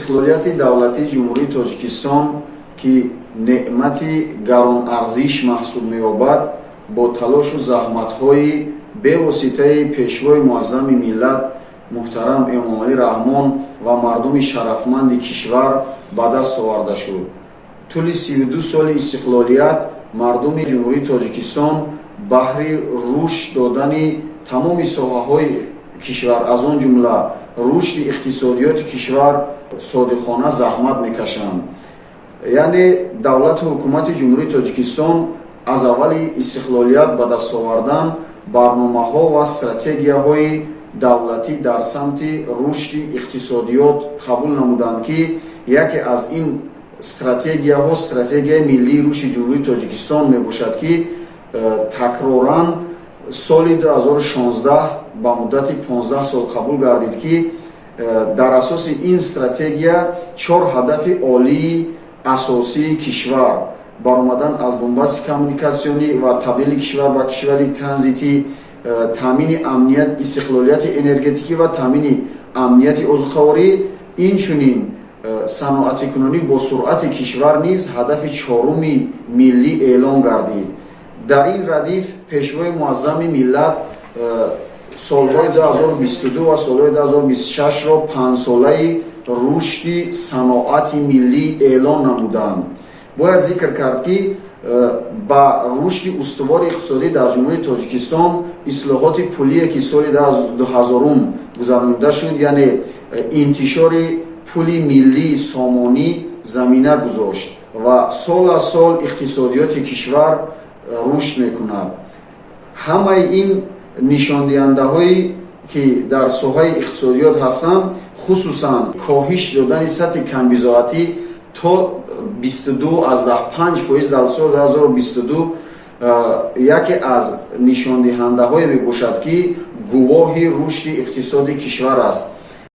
استقلالیت دولتی جمهوری تاجیکستان که نعمتی گران ارزش محسوب می‌یابد با تلاش و زحمت‌های به واسطه پیشوای معظم ملت محترم امام علی رحمان و مردم شرفمند کشور به دست آورده شد. طول 32 سال استقلالیت مردم جمهوری تاجیکستان بهر رشد دادن تمام ساحه‌های کشور از آن جمله رشد اقتصادیات کشور صادقانه زحمت میکشند. یعنی دولت و حکومت جمهوری تاجیکستان از اول استقلالیت به دست آوردن برنامه‌ها و استراتژی‌های دولتی در سمت رشد اقتصادیات قبول نمودند که یکی از این استراتژی ملی رشد جمهوری تاجیکستان میباشد که تکرارا سال 2016 با مدت 15 سال قبول گردید که در اساس این استراتژی 4 هدف عالی اساسی کشور برآمدن از بنبست کمیونیکاسیونی و تبدیل کشور به کشور ترانزیتی، تامین امنیت استقلالیت انرژتیکی و تامین امنیت عضوخواری، اینچنین صنعت کنونی با سرعت کشور نیز هدف 4 ملی اعلام گردید. در این ردیف پیشوای معظم ملت سالهای 2022 و سالهای 2026 را 5 ساله رشد صنعت ملی اعلان نمودند. باید ذکر کرد که با رشد استوار اقتصادی در جمهوری تاجیکستان اصلاحات پولی که سال 2000 گذرانده شد، یعنی انتشار پول ملی سامانی زمینه گذاشت و سال از سال اقتصادیات کشور رشد میکند. همه این نشان دهنده هایی که در ساحه اقتصادیات هستند، خصوصا کاهش دادن سطح کمبزاعتی تا 22.5% در سال 2022 یکی از نشان دهنده های میباشد که گواه رشد اقتصادی کشور است.